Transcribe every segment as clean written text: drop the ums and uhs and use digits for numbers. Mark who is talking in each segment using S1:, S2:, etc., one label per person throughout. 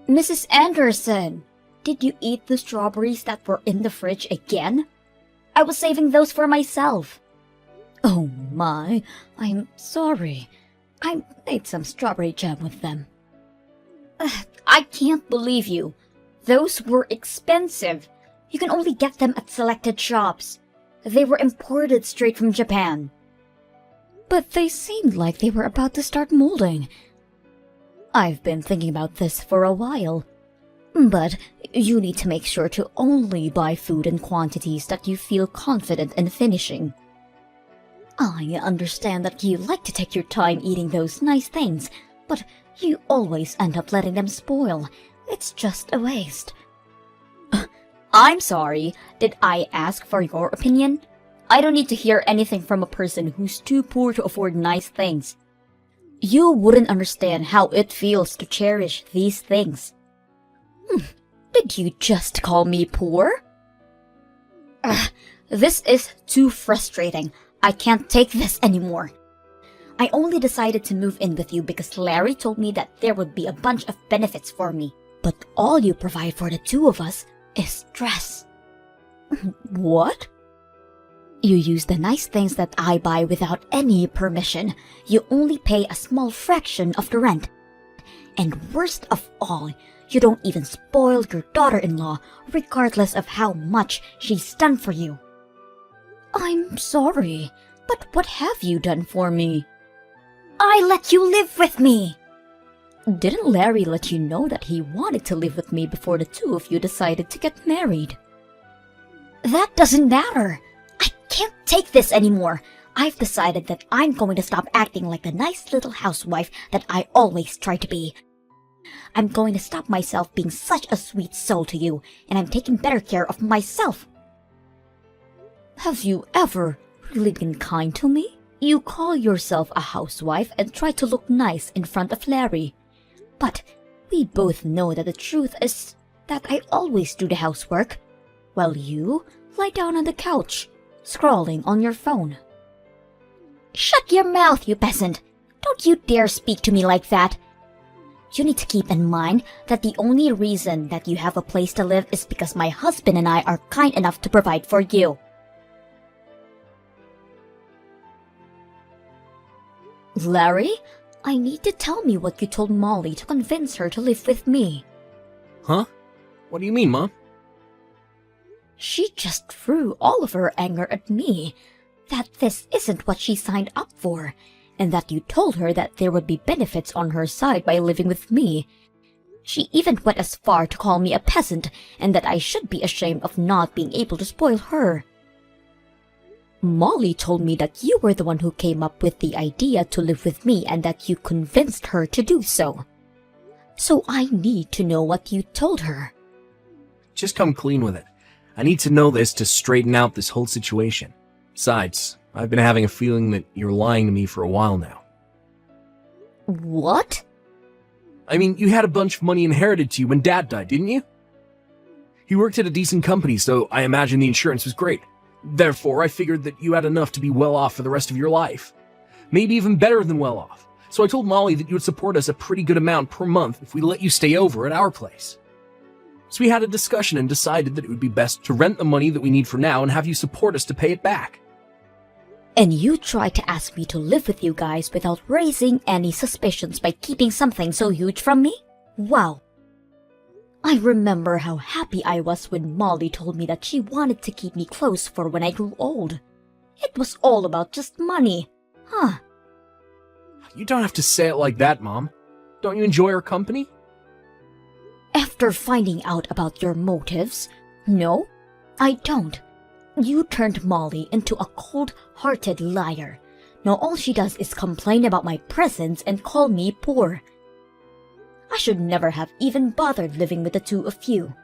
S1: Mrs. Anderson, did you eat the strawberries that were in the fridge again? I was saving those for myself. Oh my, I'm sorry. I made some strawberry jam with them. I can't believe you. Those were expensive. You can only get them at selected shops. They were imported straight from Japan. But they seemed like they were about to start molding. I've been thinking about this for a while. But you need to make sure to only buy food in quantities that you feel confident in finishing. I understand that you like to take your time eating those nice things, but you always end up letting them spoil. It's just a waste. I'm sorry. Did I ask for your opinion? I don't need to hear anything from a person who's too poor to afford nice things. You wouldn't understand how it feels to cherish these things. Did you just call me poor? This is too frustrating. I can't take this anymore. I only decided to move in with you because Larry told me that there would be a bunch of benefits for me. But all you provide for the two of us is stress. What? You use the nice things that I buy without any permission. You only pay a small fraction of the rent. And worst of all, you don't even spoil your daughter-in-law, regardless of how much she's done for you. I'm sorry, but what have you done for me? I let you live with me! Didn't Larry let you know that he wanted to live with me before the two of you decided to get married? That doesn't matter. I can't take this anymore. I've decided that I'm going to stop acting like the nice little housewife that I always try to be. I'm going to stop myself being such a sweet soul to you, and I'm taking better care of myself. Have you ever really been kind to me? You call yourself a housewife and try to look nice in front of Larry. But we both know that the truth is that I always do the housework, while you lie down on the couch, scrolling on your phone. Shut your mouth, you peasant! Don't you dare speak to me like that! You need to keep in mind that the only reason that you have a place to live is because my husband and I are kind enough to provide for you. Larry, I need to tell me what you told Molly to convince her to live with me.
S2: Huh? What do you mean, Mom?
S1: She just threw all of her anger at me, that this isn't what she signed up for, and that you told her that there would be benefits on her side by living with me. She even went as far to call me a peasant, and that I should be ashamed of not being able to spoil her. Molly told me that you were the one who came up with the idea to live with me and that you convinced her to do so. So I need to know what you told her.
S2: Just come clean with it. I need to know this to straighten out this whole situation. Besides, I've been having a feeling that you're lying to me for a while now.
S1: What?
S2: I mean, you had a bunch of money inherited to you when Dad died, didn't you? He worked at a decent company, so I imagine the insurance was great. Therefore, I figured that you had enough to be well off for the rest of your life. Maybe even better than well off. So I told Molly that you would support us a pretty good amount per month if we let you stay over at our place. So we had a discussion and decided that it would be best to rent the money that we need for now and have you support us to pay it back.
S1: And you tried to ask me to live with you guys without raising any suspicions by keeping something so huge from me? Wow. I remember how happy I was when Molly told me that she wanted to keep me close for when I grew old. It was all about just money. Huh.
S2: You don't have to say it like that, Mom. Don't you enjoy our company?
S1: After finding out about your motives, no, I don't. You turned Molly into a cold-hearted liar. Now all she does is complain about my presence and call me poor. I should never have even bothered living with the two of you.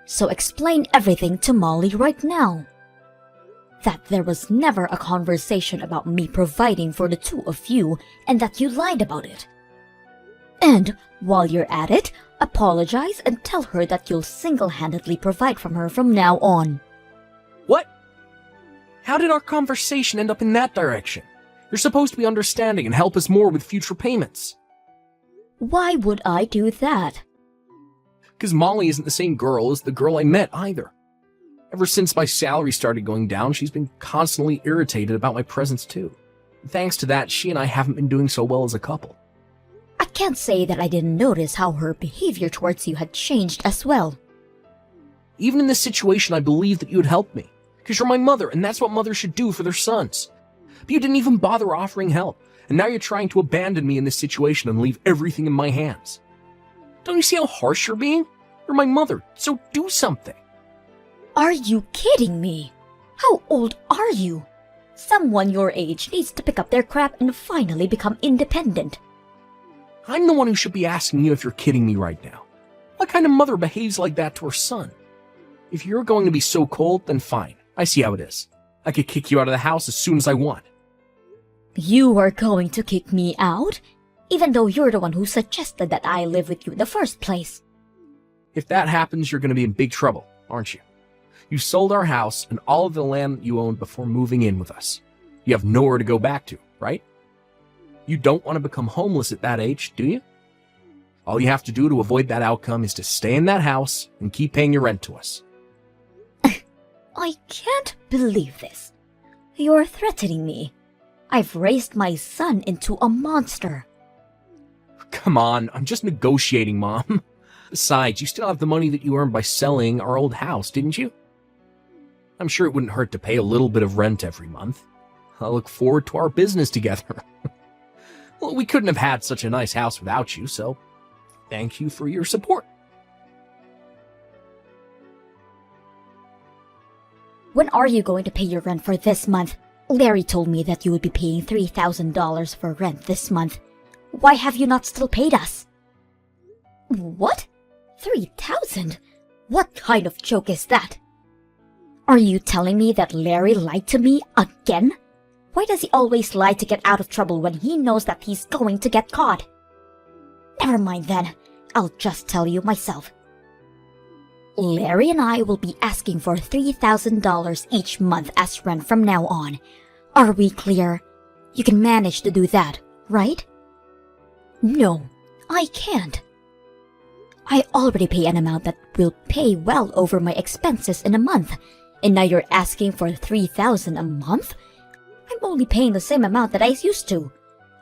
S1: So explain everything to Molly right now. That there was never a conversation about me providing for the two of you and that you lied about it. And while you're at it, apologize and tell her that you'll single-handedly provide for her from now on.
S2: What? How did our conversation end up in that direction? You're supposed to be understanding and help us more with future payments.
S1: Why would I do that?
S2: Because Molly isn't the same girl as the girl I met either. Ever since my salary started going down, she's been constantly irritated about my presence too. Thanks to that, she and I haven't been doing so well as a couple.
S1: I can't say that I didn't notice how her behavior towards you had changed as well.
S2: Even in this situation, I believed that you would help me. Because you're my mother, and that's what mothers should do for their sons. But you didn't even bother offering help, and now you're trying to abandon me in this situation and leave everything in my hands. Don't you see how harsh you're being? You're my mother, so do something.
S1: Are you kidding me? How old are you? Someone your age needs to pick up their crap and finally become independent.
S2: I'm the one who should be asking you if you're kidding me right now. What kind of mother behaves like that to her son? If you're going to be so cold, then fine. I see how it is. I could kick you out of the house as soon as I want.
S1: You are going to kick me out? Even though you're the one who suggested that I live with you in the first place.
S2: If that happens, you're going to be in big trouble, aren't you? You sold our house and all of the land that you owned before moving in with us. You have nowhere to go back to, right? You don't want to become homeless at that age, do you? All you have to do to avoid that outcome is to stay in that house and keep paying your rent to us.
S1: I can't believe this. You're threatening me. I've raised my son into a monster.
S2: Come on, I'm just negotiating, Mom. Besides, you still have the money that you earned by selling our old house, didn't you? I'm sure it wouldn't hurt to pay a little bit of rent every month. I look forward to our business together. Well, we couldn't have had such a nice house without you, so thank you for your support.
S1: When are you going to pay your rent for this month? Larry told me that you would be paying $3,000 for rent this month. Why have you not still paid us? What? 3,000? What kind of joke is that? Are you telling me that Larry lied to me again? Why does he always lie to get out of trouble when he knows that he's going to get caught? Never mind then. I'll just tell you myself. Larry and I will be asking for $3,000 each month as rent from now on. Are we clear? You can manage to do that, right? No, I can't. I already pay an amount that will pay well over my expenses in a month, and now you're asking for $3,000 a month? I'm only paying the same amount that I used to.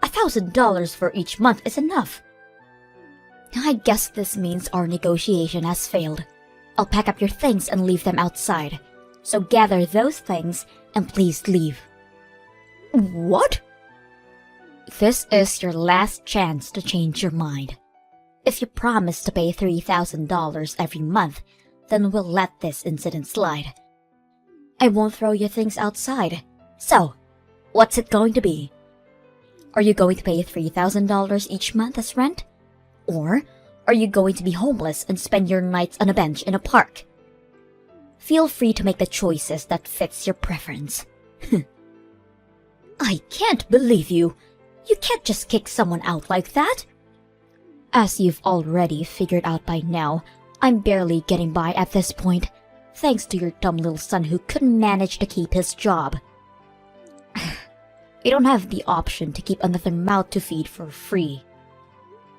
S1: $1,000 for each month is enough. I guess this means our negotiation has failed. I'll pack up your things and leave them outside. So gather those things and please leave. What? This is your last chance to change your mind. If you promise to pay $3,000 every month, then we'll let this incident slide. I won't throw your things outside. So, what's it going to be? Are you going to pay $3,000 each month as rent? Or are you going to be homeless and spend your nights on a bench in a park? Feel free to make the choices that fits your preference. I can't believe you. You can't just kick someone out like that. As you've already figured out by now, I'm barely getting by at this point, thanks to your dumb little son who couldn't manage to keep his job. We don't have the option to keep another mouth to feed for free.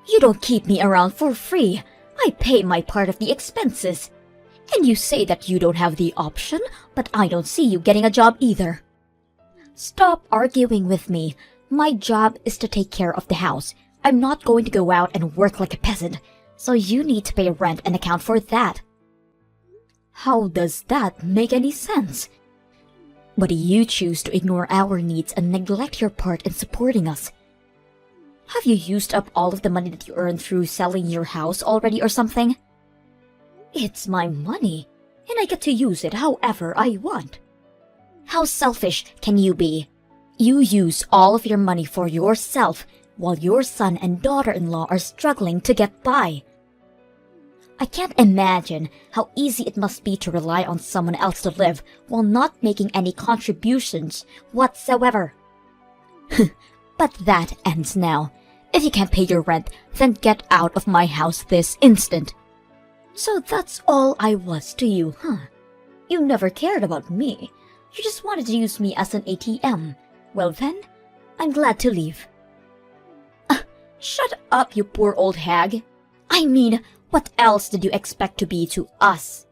S1: You don't keep me around for free. I pay my part of the expenses. And you say that you don't have the option, but I don't see you getting a job either. Stop arguing with me. My job is to take care of the house. I'm not going to go out and work like a peasant, so you need to pay rent and account for that. How does that make any sense? But you choose to ignore our needs and neglect your part in supporting us. Have you used up all of the money that you earned through selling your house already or something? It's my money, and I get to use it however I want. How selfish can you be? You use all of your money for yourself, while your son and daughter-in-law are struggling to get by. I can't imagine how easy it must be to rely on someone else to live while not making any contributions whatsoever. But that ends now. If you can't pay your rent, then get out of my house this instant. So that's all I was to you, huh? You never cared about me. You just wanted to use me as an ATM. Well then, I'm glad to leave. Shut up, you poor old hag. I mean, What else did you expect to be to us?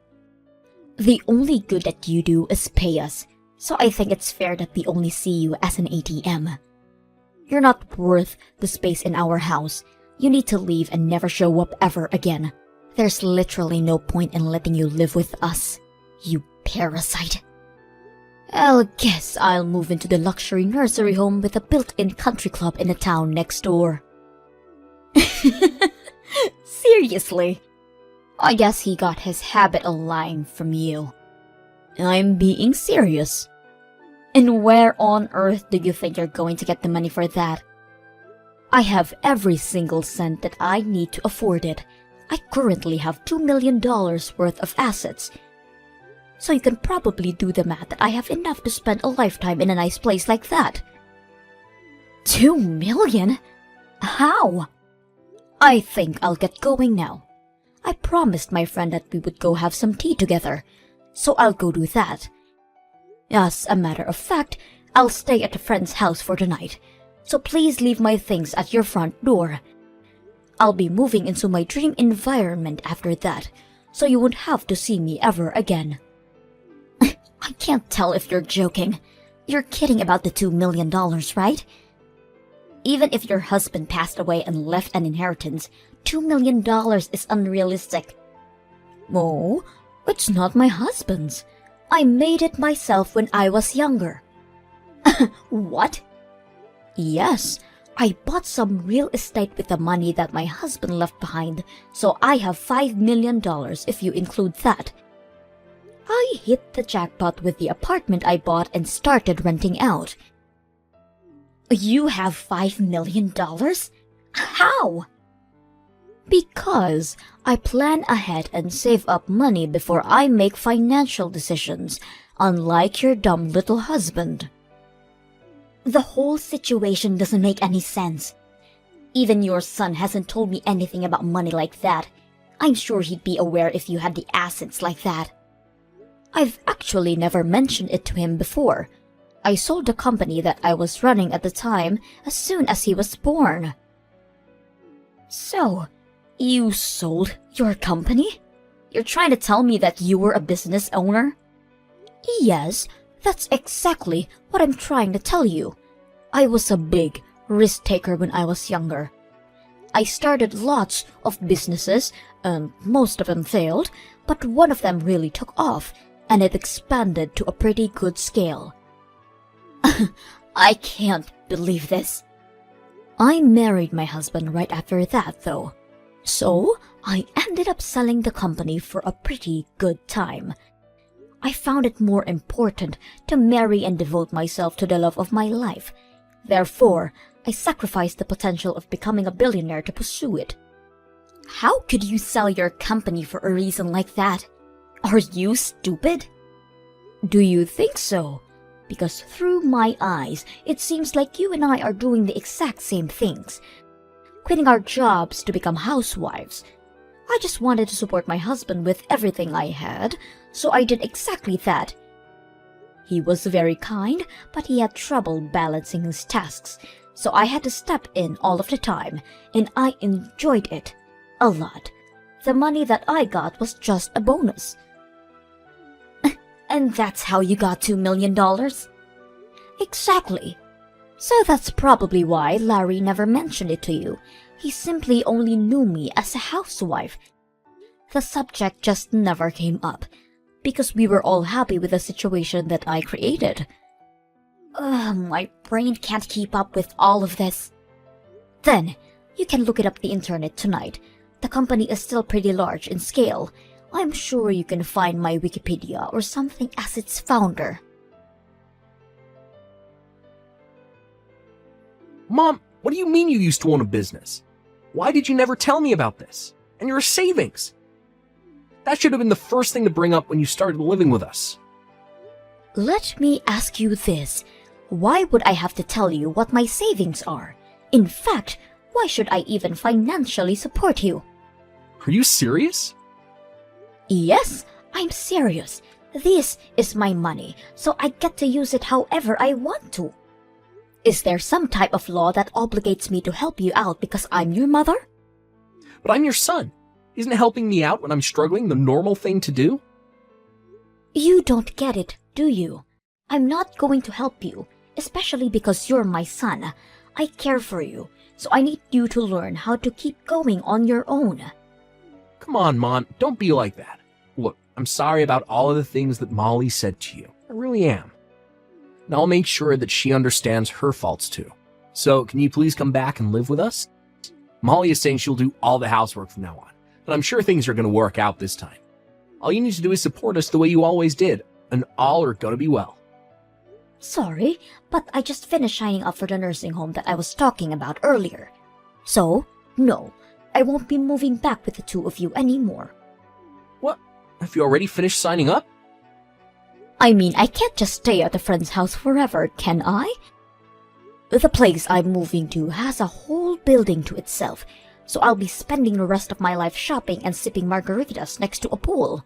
S1: The only good that you do is pay us, so I think it's fair that we only see you as an ATM. You're not worth the space in our house. You need to leave and never show up ever again. There's literally no point in letting you live with us, you parasite. I guess I'll move into the luxury nursery home with a built-in country club in the town next door. Seriously? I guess he got his habit of lying from you. I'm being serious. And where on earth do you think you're going to get the money for that? I have every single cent that I need to afford it. I currently have $2 million worth of assets. So you can probably do the math that I have enough to spend a lifetime in a nice place like that. 2 million? How? I think I'll get going now. I promised my friend that we would go have some tea together, so I'll go do that. As a matter of fact, I'll stay at a friend's house for the night, so please leave my things at your front door. I'll be moving into my dream environment after that, so you won't have to see me ever again. I can't tell if you're joking. You're kidding about the $2 million, right? Even if your husband passed away and left an inheritance, $2 million is unrealistic. Oh, it's not my husband's. I made it myself when I was younger. What? Yes, I bought some real estate with the money that my husband left behind, so I have $5 million if you include that. I hit the jackpot with the apartment I bought and started renting out. You have $5 million? How? Because I plan ahead and save up money before I make financial decisions, unlike your dumb little husband. The whole situation doesn't make any sense. Even your son hasn't told me anything about money like that. I'm sure he'd be aware if you had the assets like that. I've actually never mentioned it to him before. I sold the company that I was running at the time as soon as he was born. So, you sold your company? You're trying to tell me that you were a business owner? Yes, that's exactly what I'm trying to tell you. I was a big risk taker when I was younger. I started lots of businesses, and most of them failed, but one of them really took off, and it expanded to a pretty good scale. I can't believe this. I married my husband right after that, though. So, I ended up selling the company for a pretty good time. I found it more important to marry and devote myself to the love of my life. Therefore, I sacrificed the potential of becoming a billionaire to pursue it. How could you sell your company for a reason like that? Are you stupid? Do you think so? Because through my eyes, it seems like you and I are doing the exact same things. Quitting our jobs to become housewives. I just wanted to support my husband with everything I had, so I did exactly that. He was very kind, but he had trouble balancing his tasks, so I had to step in all of the time, and I enjoyed it a lot. The money that I got was just a bonus. And that's how you got $2 million? Exactly. So that's probably why Larry never mentioned it to you. He simply only knew me as a housewife. The subject just never came up, because we were all happy with the situation that I created. My brain can't keep up with all of this. Then, you can look it up the internet tonight. The company is still pretty large in scale. I'm sure you can find my Wikipedia or something as its founder.
S2: Mom, what do you mean you used to own a business? Why did you never tell me about this? And your savings? That should have been the first thing to bring up when you started living with us.
S1: Let me ask you this. Why would I have to tell you what my savings are? In fact, why should I even financially support you?
S2: Are you serious?
S1: Yes, I'm serious. This is my money, so I get to use it however I want to. Is there some type of law that obligates me to help you out because I'm your mother?
S2: But I'm your son. Isn't helping me out when I'm struggling the normal thing to do?
S1: You don't get it, do you? I'm not going to help you, especially because you're my son. I care for you, so I need you to learn how to keep going on your own.
S2: Come on, Mon, don't be like that. Look, I'm sorry about all of the things that Molly said to you. I really am. And I'll make sure that she understands her faults too. So, can you please come back and live with us? Molly is saying she'll do all the housework from now on, and I'm sure things are going to work out this time. All you need to do is support us the way you always did, and all are going to be well.
S1: Sorry, but I just finished signing up for the nursing home that I was talking about earlier. So, no, I won't be moving back with the two of you anymore.
S2: What? Have you already finished signing up?
S1: I mean, I can't just stay at a friend's house forever, can I? The place I'm moving to has a whole building to itself, so I'll be spending the rest of my life shopping and sipping margaritas next to a pool.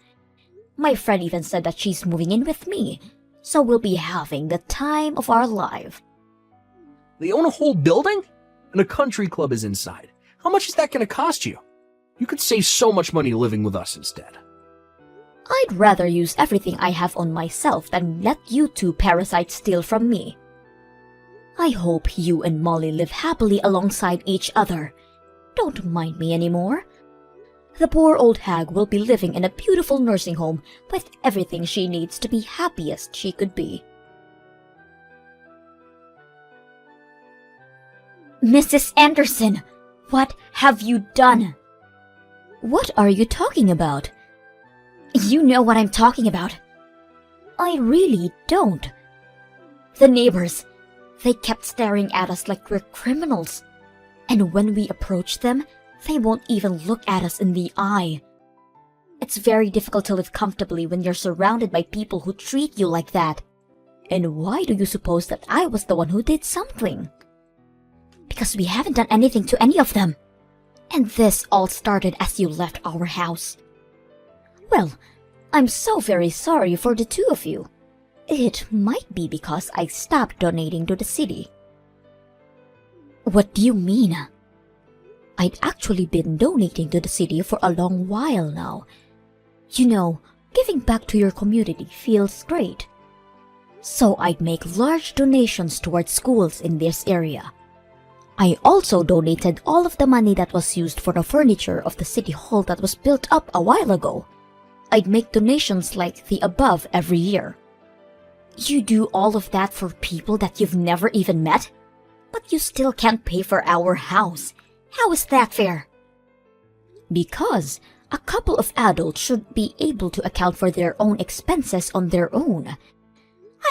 S1: My friend even said that she's moving in with me, so we'll be having the time of our life.
S2: They own a whole building? And a country club is inside. How much is that going to cost you? You could save so much money living with us instead.
S1: I'd rather use everything I have on myself than let you two parasites steal from me. I hope you and Molly live happily alongside each other. Don't mind me anymore. The poor old hag will be living in a beautiful nursing home with everything she needs to be happiest she could be. Mrs. Anderson, what have you done? What are you talking about? You know what I'm talking about. I really don't. The neighbors, they kept staring at us like we're criminals. And when we approach them, they won't even look at us in the eye. It's very difficult to live comfortably when you're surrounded by people who treat you like that. And why do you suppose that I was the one who did something? Because we haven't done anything to any of them. And this all started as you left our house. Well, I'm so very sorry for the two of you. It might be because I stopped donating to the city. What do you mean? I'd actually been donating to the city for a long while now. You know, giving back to your community feels great. So I'd make large donations towards schools in this area. I also donated all of the money that was used for the furniture of the city hall that was built up a while ago. I'd make donations like the above every year. You do all of that for people that you've never even met? But you still can't pay for our house. How is that fair? Because a couple of adults should be able to account for their own expenses on their own.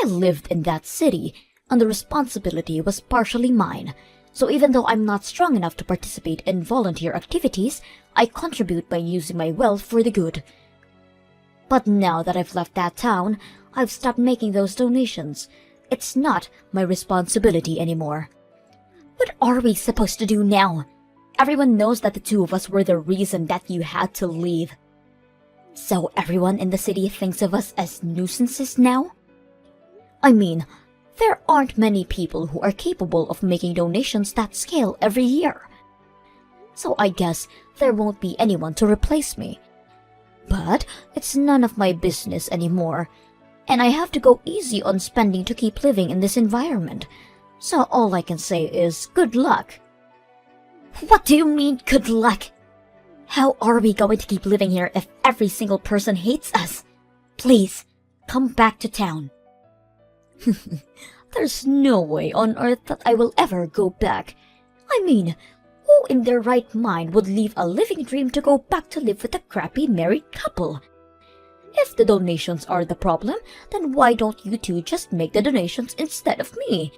S1: I lived in that city, and the responsibility was partially mine. So even though I'm not strong enough to participate in volunteer activities, I contribute by using my wealth for the good. But now that I've left that town, I've stopped making those donations. It's not my responsibility anymore. What are we supposed to do now? Everyone knows that the two of us were the reason that you had to leave. So everyone in the city thinks of us as nuisances now? I mean, there aren't many people who are capable of making donations that scale every year. So I guess there won't be anyone to replace me. But it's none of my business anymore, and I have to go easy on spending to keep living in this environment. So all I can say is good luck. What do you mean, good luck? How are we going to keep living here if every single person hates us? Please, come back to town. There's no way on earth that I will ever go back. I mean, who in their right mind would leave a living dream to go back to live with a crappy married couple? If the donations are the problem, then why don't you two just make the donations instead of me?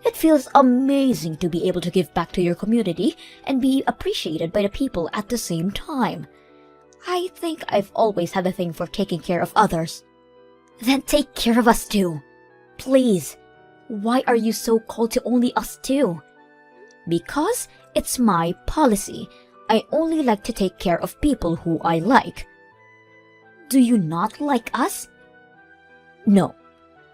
S1: It feels amazing to be able to give back to your community and be appreciated by the people at the same time. I think I've always had a thing for taking care of others. Then take care of us too. Please. Why are you so cold to only us two? Because it's my policy. I only like to take care of people who I like. Do you not like us? No.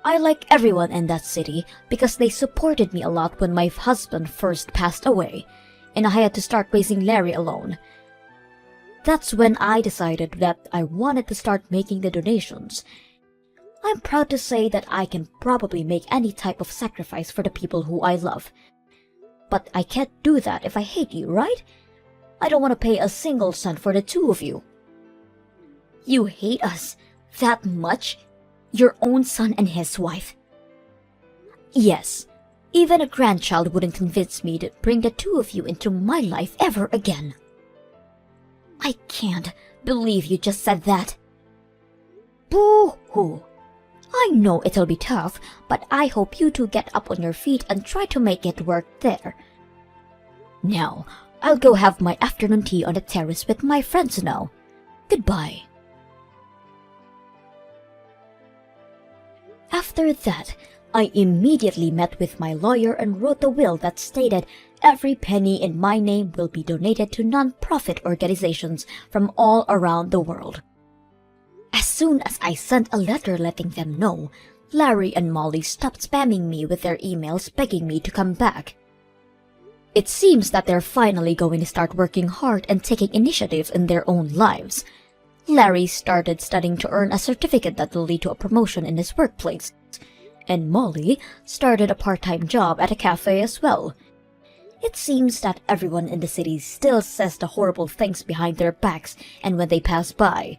S1: I like everyone in that city because they supported me a lot when my husband first passed away, and I had to start raising Larry alone. That's when I decided that I wanted to start making the donations. I'm proud to say that I can probably make any type of sacrifice for the people who I love. But I can't do that if I hate you, right? I don't want to pay a single cent for the two of you. You hate us that much? Your own son and his wife? Yes, even a grandchild wouldn't convince me to bring the two of you into my life ever again. I can't believe you just said that. Boo-hoo. I know it'll be tough, but I hope you two get up on your feet and try to make it work there. Now, I'll go have my afternoon tea on the terrace with my friends now. Goodbye. After that, I immediately met with my lawyer and wrote a will that stated every penny in my name will be donated to non-profit organizations from all around the world. As soon as I sent a letter letting them know, Larry and Molly stopped spamming me with their emails begging me to come back. It seems that they're finally going to start working hard and taking initiative in their own lives. Larry started studying to earn a certificate that will lead to a promotion in his workplace, and Molly started a part-time job at a cafe as well. It seems that everyone in the city still says the horrible things behind their backs and when they pass by.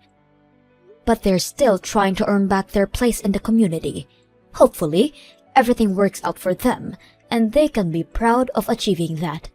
S1: But they're still trying to earn back their place in the community. Hopefully, everything works out for them, and they can be proud of achieving that.